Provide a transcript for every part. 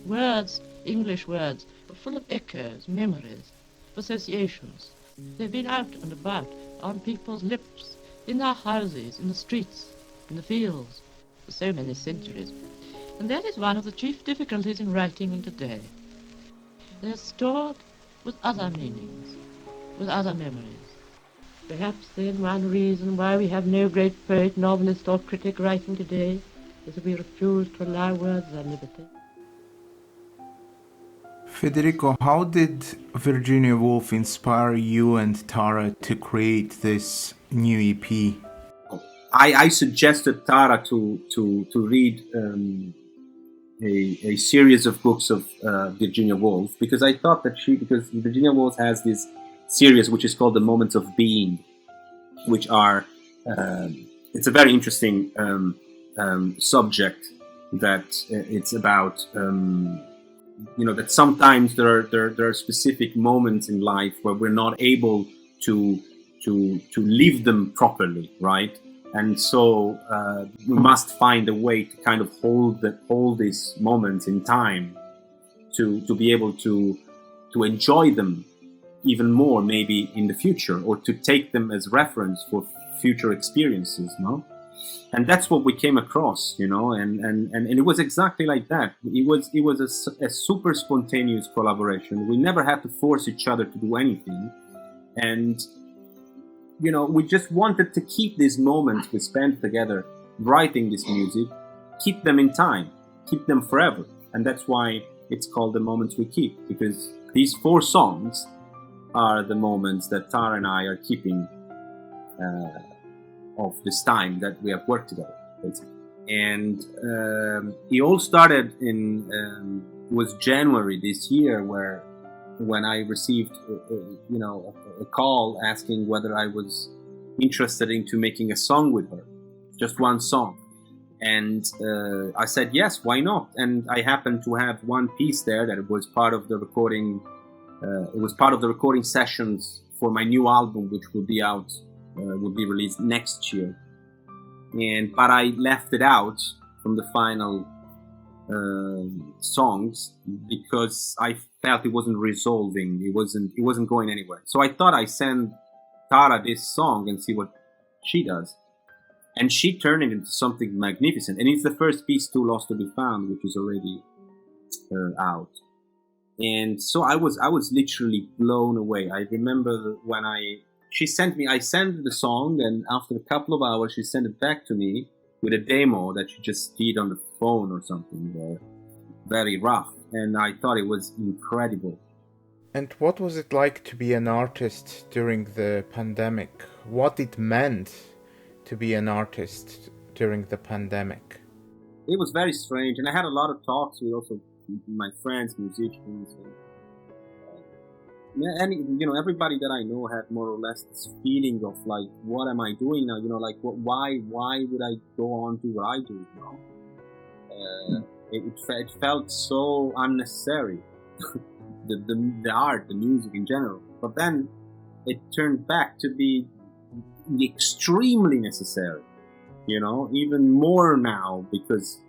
Words, English words, are full of echoes, memories, associations. They've been out and about, on people's lips, in their houses, in the streets, in the fields, for so many centuries. And that is one of the chief difficulties in writing them today. They're stored with other meanings, with other memories. Perhaps then one reason why we have no great poet, novelist or critic writing today is that we refuse to allow words their liberty. Federico, how did Virginia Woolf inspire you and Tara to create this new EP? I suggested Tara to read a series of books of Virginia Woolf, because I thought that because Virginia Woolf has this series which is called The Moments of Being, which are it's a very interesting subject that it's about. That sometimes there are specific moments in life where we're not able to live them properly, right? And so we must find a way to kind of hold these moments in time to be able to enjoy them even more, maybe in the future, or to take them as reference for future experiences, no? And that's what we came across, and it was exactly like that. It was a super spontaneous collaboration. We never had to force each other to do anything, and we just wanted to keep these moments we spent together writing this music, keep them in time, keep them forever. And that's why it's called The Moments We Keep, because these 4 songs are the moments that Tara and I are keeping of this time that we have worked together, basically. And it all started was January this year, when I received a call asking whether I was interested into making a song with her, just one song. And I said yes, why not? And I happened to have one piece there that was part of the recording. It was part of the recording sessions for my new album, which will be out. Will be released next year, but I left it out from the final songs because I felt it wasn't resolving. It wasn't going anywhere. So I thought I send Tara this song and see what she does, and she turned it into something magnificent. And it's the first piece, Too Lost to Be Found, which is already out. And so I was literally blown away. I remember when I sent the song, and after a couple of hours, she sent it back to me with a demo that she just did on the phone or something, very rough. And I thought it was incredible. And what was it like to be an artist during the pandemic? What it meant to be an artist during the pandemic? It was very strange, and I had a lot of talks with also my friends, musicians, and everybody that I know had more or less this feeling of like, what am I doing now? Why would I go on to what I do now? It felt so unnecessary, the art, the music in general. But then it turned back to be extremely necessary, even more now, because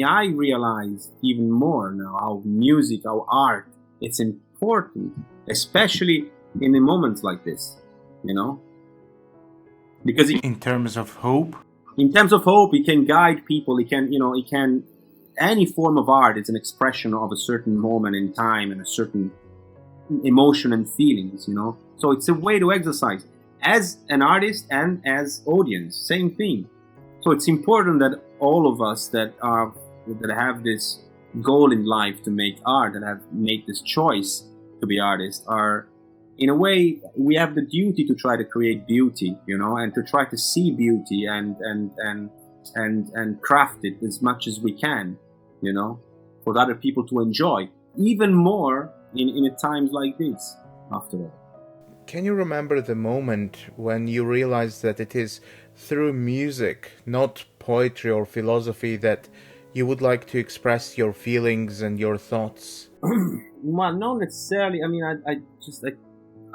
I realize even more now how music, how art, it's important, especially in the moments like this, because in terms of hope, it can guide people. It can any form of art is an expression of a certain moment in time and a certain emotion and feelings, so it's a way to exercise as an artist and as audience, same thing. So it's important that all of us that have this goal in life to make art, that have made this choice to be artists, are, in a way, we have the duty to try to create beauty, and to try to see beauty and craft it as much as we can, for other people to enjoy, even more in times like this, after all. Can you remember the moment when you realized that it is through music, not poetry or philosophy, that you would like to express your feelings and your thoughts? Well, not necessarily. I mean,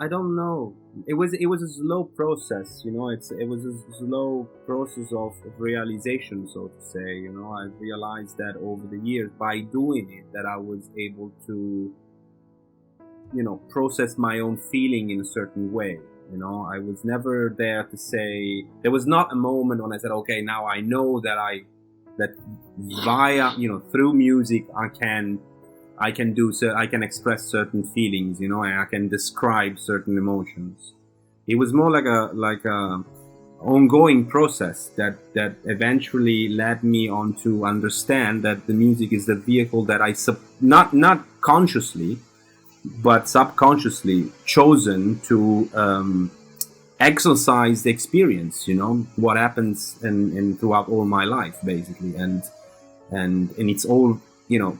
I don't know. It was a slow process, you know. It was a slow process of realization, so to say. You know, I realized that over the years, by doing it, that I was able to, you know, process my own feeling in a certain way. You know, I was never there to say. There was not a moment when I said, "Okay, now I know that via, you know, through music I can do so, I can express certain feelings, you know, and I can describe certain emotions." It was more like a ongoing process that eventually led me on to understand that the music is the vehicle that I not consciously but subconsciously chosen to exercise the experience, you know, what happens in throughout all my life, basically, and it's all, you know,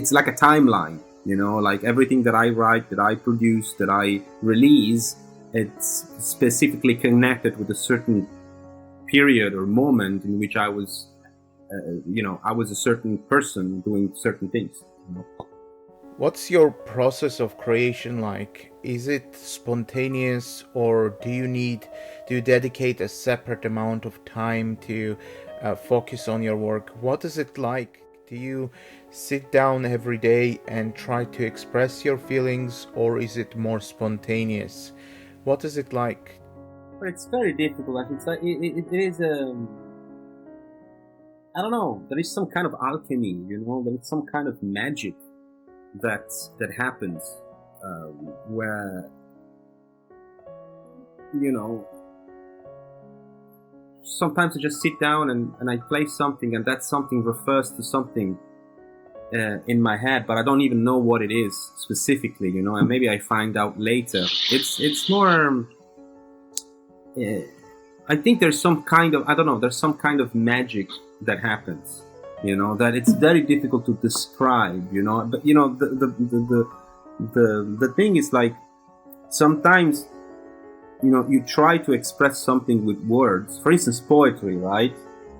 it's like a timeline, you know, like everything that I write, that I produce, that I release, it's specifically connected with a certain period or moment in which I was, you know, I was a certain person doing certain things, you know. What's your process of creation like? Is it spontaneous, or do you dedicate a separate amount of time to focus on your work? What is it like? Do you sit down every day and try to express your feelings, or is it more spontaneous? What is it like? It's very difficult. It's like it is I don't know. There is some kind of alchemy, you know. There is some kind of magic that happens where, you know, sometimes I just sit down and I play something, and that something refers to something in my head, but I don't even know what it is specifically, you know, and maybe I find out later. It's more I think there's some kind of, I don't know, there's some kind of magic that happens, you know, that it's very difficult to describe, you know. But you know, the thing is, like, sometimes, you know, you try to express something with words. For instance, poetry, right?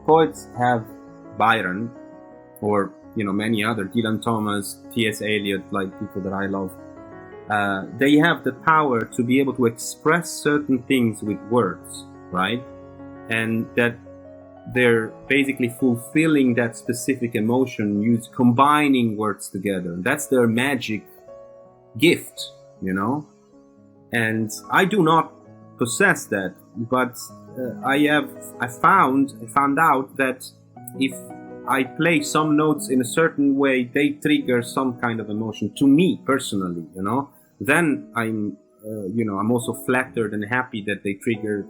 Poets have Byron, or, you know, many other, Dylan Thomas, T.S. Eliot, like people that I love. They have the power to be able to express certain things with words, right? And that they're basically fulfilling that specific emotion, combining words together. That's their magic gift, you know. And I do not possess that, but I found out that if I play some notes in a certain way, they trigger some kind of emotion to me personally, you know. Then I'm, you know, I'm also flattered and happy that they trigger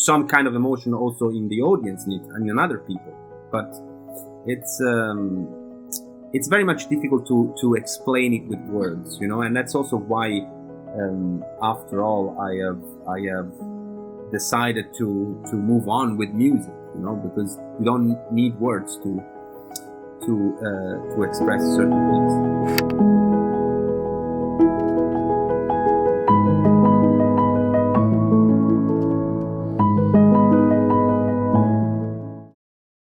some kind of emotion also in the audience and in other people. But it's very much difficult to explain it with words, you know. And that's also why, after all, I have decided to move on with music, you know, because you don't need words to express certain things.